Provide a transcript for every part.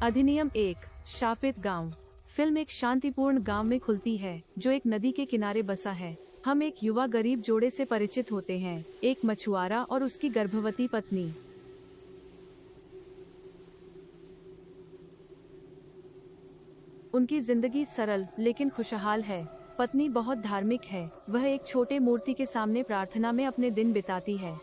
अधिनियम 1 शापित गांव। फिल्म एक शांतिपूर्ण गांव में खुलती है जो एक नदी के किनारे बसा है। हम एक युवा गरीब जोड़े से परिचित होते हैं, एक मछुआरा और उसकी गर्भवती पत्नी। उनकी जिंदगी सरल लेकिन खुशहाल है। पत्नी बहुत धार्मिक है, वह एक छोटे मूर्ति के सामने प्रार्थना में अपने दिन बिताती है।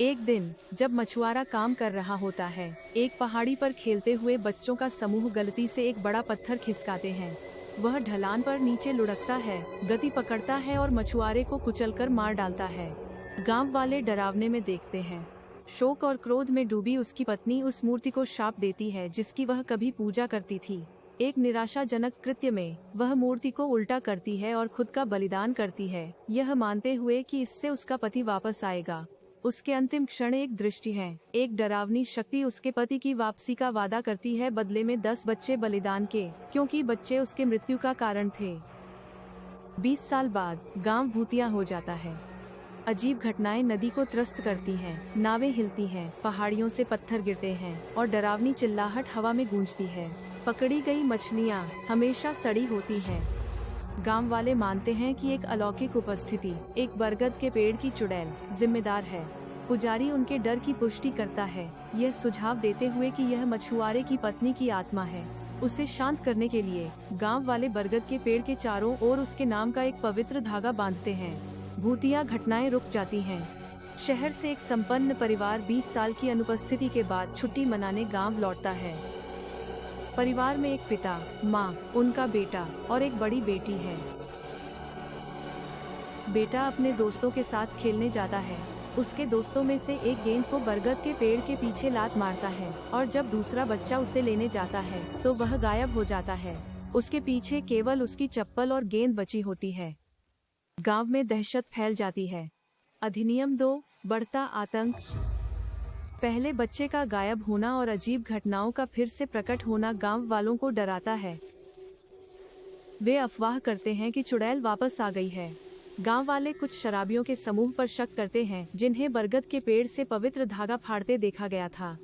एक दिन जब मछुआरा काम कर रहा होता है, एक पहाड़ी पर खेलते हुए बच्चों का समूह गलती से एक बड़ा पत्थर खिसकाते हैं। वह ढलान पर नीचे लुढ़कता है, गति पकड़ता है और मछुआरे को कुचलकर मार डालता है। गांव वाले डरावने में देखते हैं। शोक और क्रोध में डूबी उसकी पत्नी उस मूर्ति को शाप देती है जिसकी वह कभी पूजा करती थी। एक निराशाजनक कृत्य में वह मूर्ति को उल्टा करती है और खुद का बलिदान करती है, यह मानते हुए कि इससे उसका पति वापस आएगा। उसके अंतिम क्षण एक दृष्टि है। एक डरावनी शक्ति उसके पति की वापसी का वादा करती है बदले में 10 बच्चे बलिदान के, क्योंकि बच्चे उसके मृत्यु का कारण थे। 20 साल बाद गांव भूतिया हो जाता है। अजीब घटनाएं नदी को त्रस्त करती हैं, नावें हिलती हैं, पहाड़ियों से पत्थर गिरते हैं और डरावनी चिल्लाहट हवा में गूंजती है। पकड़ी गई मछलियां हमेशा सड़ी होती हैं। गांव वाले मानते हैं कि एक अलौकिक उपस्थिति, एक बरगद के पेड़ की चुड़ैल जिम्मेदार है। पुजारी उनके डर की पुष्टि करता है, यह सुझाव देते हुए कि यह मछुआरे की पत्नी की आत्मा है। उसे शांत करने के लिए गांव वाले बरगद के पेड़ के चारों ओर उसके नाम का एक पवित्र धागा बांधते हैं। भूतिया घटनाएं रुक जाती हैं। शहर से एक संपन्न परिवार 20 साल की अनुपस्थिति के बाद छुट्टी मनाने गांव लौटता है। परिवार में एक पिता, माँ, उनका बेटा और एक बड़ी बेटी है। बेटा अपने दोस्तों के साथ खेलने जाता है। उसके दोस्तों में से एक गेंद को बरगद के पेड़ के पीछे लात मारता है और जब दूसरा बच्चा उसे लेने जाता है तो वह गायब हो जाता है। उसके पीछे केवल उसकी चप्पल और गेंद बची होती है। गांव में दहशत फैल जाती है। अधिनियम 2 बढ़ता आतंक। पहले बच्चे का गायब होना और अजीब घटनाओं का फिर से प्रकट होना गांव वालों को डराता है। वे अफवाह करते हैं कि चुड़ैल वापस आ गई है। गांव वाले कुछ शराबियों के समूह पर शक करते हैं जिन्हें बरगद के पेड़ से पवित्र धागा फाड़ते देखा गया था।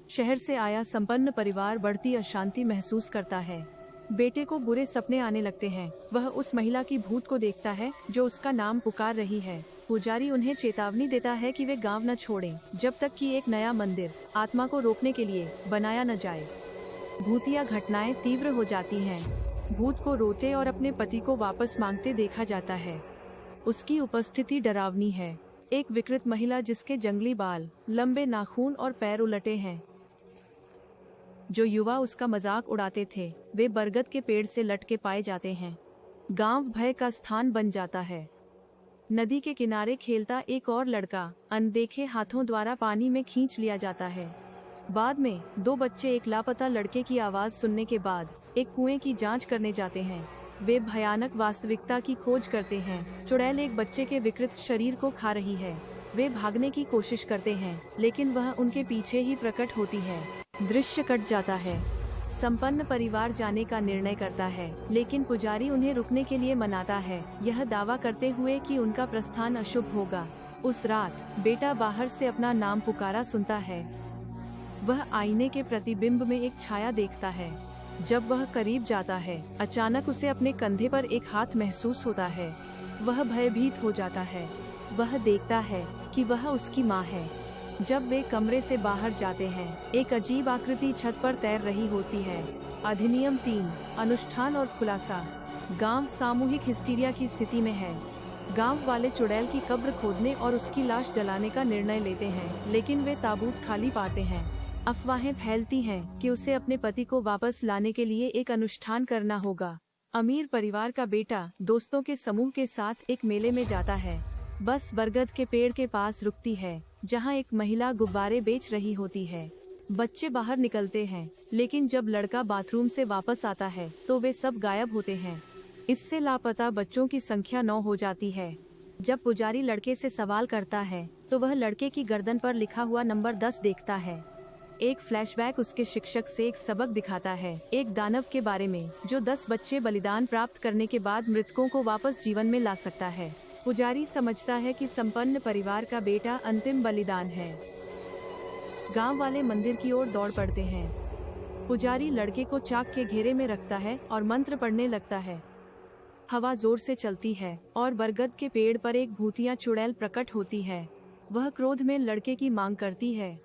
शहर से आया संपन्न परिवार बढ़ती अशांति महसूस करता है। बेटे को बुरे सपने आने लगते हैं। वह उस महिला की भूत को देखता है जो उसका नाम पुकार रही है। पुजारी उन्हें चेतावनी देता है कि वे गांव न छोड़ें जब तक कि एक नया मंदिर आत्मा को रोकने के लिए बनाया न जाए। भूतिया घटनाएं तीव्र हो जाती हैं। भूत को रोते और अपने पति को वापस मांगते देखा जाता है। उसकी उपस्थिति डरावनी है। एक विकृत महिला जिसके जंगली बाल, लंबे नाखून और पैर उलटे हैं। जो युवा उसका मजाक उड़ाते थे वे बरगद के पेड़ से लटके पाए जाते हैं। गांव भय का स्थान बन जाता है। नदी के किनारे खेलता एक और लड़का अनदेखे हाथों द्वारा पानी में खींच लिया जाता है। बाद में 2 बच्चे एक लापता लड़के की आवाज सुनने के बाद एक कुएं की जांच करने जाते हैं। वे भयानक वास्तविकता की खोज करते हैं। चुड़ैल एक बच्चे के विकृत शरीर को खा रही है। वे भागने की कोशिश करते हैं लेकिन वह उनके पीछे ही प्रकट होती है। दृश्य कट जाता है। संपन्न परिवार जाने का निर्णय करता है लेकिन पुजारी उन्हें रुकने के लिए मनाता है, यह दावा करते हुए कि उनका प्रस्थान अशुभ होगा। उस रात बेटा बाहर से अपना नाम पुकारा सुनता है। वह आईने के प्रतिबिंब में एक छाया देखता है। जब वह करीब जाता है अचानक उसे अपने कंधे पर एक हाथ महसूस होता है। वह भयभीत हो जाता है। वह देखता है कि वह उसकी माँ है। जब वे कमरे से बाहर जाते हैं एक अजीब आकृति छत पर तैर रही होती है। अधिनियम 3 अनुष्ठान और खुलासा। गांव सामूहिक हिस्टीरिया की स्थिति में है। गांव वाले चुड़ैल की कब्र खोदने और उसकी लाश जलाने का निर्णय लेते हैं लेकिन वे ताबूत खाली पाते हैं। अफवाहें फैलती हैं कि उसे अपने पति को वापस लाने के लिए एक अनुष्ठान करना होगा। अमीर परिवार का बेटा दोस्तों के समूह के साथ एक मेले में जाता है। बस बरगद के पेड़ के पास रुकती है जहां एक महिला गुब्बारे बेच रही होती है। बच्चे बाहर निकलते हैं लेकिन जब लड़का बाथरूम से वापस आता है तो वे सब गायब होते हैं। इससे लापता बच्चों की संख्या 9 हो जाती है। जब पुजारी लड़के से सवाल करता है तो वह लड़के की गर्दन पर लिखा हुआ नंबर 10 देखता है। एक फ्लैशबैक उसके शिक्षक से एक सबक दिखाता है, एक दानव के बारे में जो 10 बच्चे बलिदान प्राप्त करने के बाद मृतकों को वापस जीवन में ला सकता है। पुजारी समझता है कि संपन्न परिवार का बेटा अंतिम बलिदान है। गांव वाले मंदिर की ओर दौड़ पड़ते हैं। पुजारी लड़के को चाक के घेरे में रखता है और मंत्र पढ़ने लगता है। हवा जोर से चलती है और बरगद के पेड़ पर एक भूतिया चुड़ैल प्रकट होती है। वह क्रोध में लड़के की मांग करती है।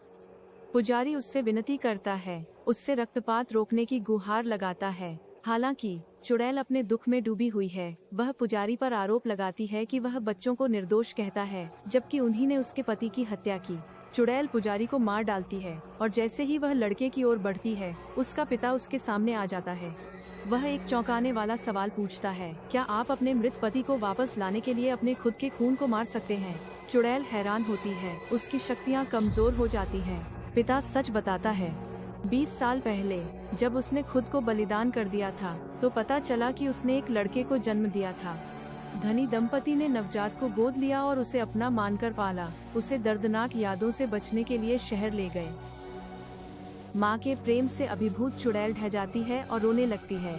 पुजारी उससे विनती करता है, उससे रक्तपात रोकने की गुहार लगाता है। हालांकि चुड़ैल अपने दुख में डूबी हुई है। वह पुजारी पर आरोप लगाती है कि वह बच्चों को निर्दोष कहता है, जबकि उन्हीं ने उसके पति की हत्या की। चुड़ैल पुजारी को मार डालती है और जैसे ही वह लड़के की ओर बढ़ती है, उसका पिता उसके सामने आ जाता है। वह एक चौंकाने वाला सवाल पूछता है, क्या आप अपने मृत पति को वापस लाने के लिए अपने खुद के खून को मार सकते हैं? चुड़ैल हैरान होती है, उसकी शक्तियाँ कमजोर हो जाती हैं। पिता सच बताता है, 20 साल पहले जब उसने खुद को बलिदान कर दिया था, तो पता चला कि उसने एक लड़के को जन्म दिया था। धनी दंपति ने नवजात को गोद लिया और उसे अपना मानकर पाला। उसे दर्दनाक यादों से बचने के लिए शहर ले गए। माँ के प्रेम से अभिभूत चुड़ैल ढह जाती है और रोने लगती है।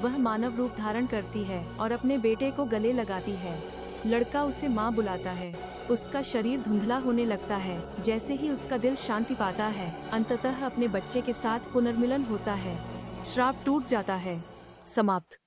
वह मानव रूप धारण करती है और अपने बेटे को गले लगाती है। लड़का उसे माँ बुलाता है। उसका शरीर धुंधला होने लगता है। जैसे ही उसका दिल शांति पाता है, अंततः अपने बच्चे के साथ पुनर्मिलन होता है। श्राप टूट जाता है। समाप्त।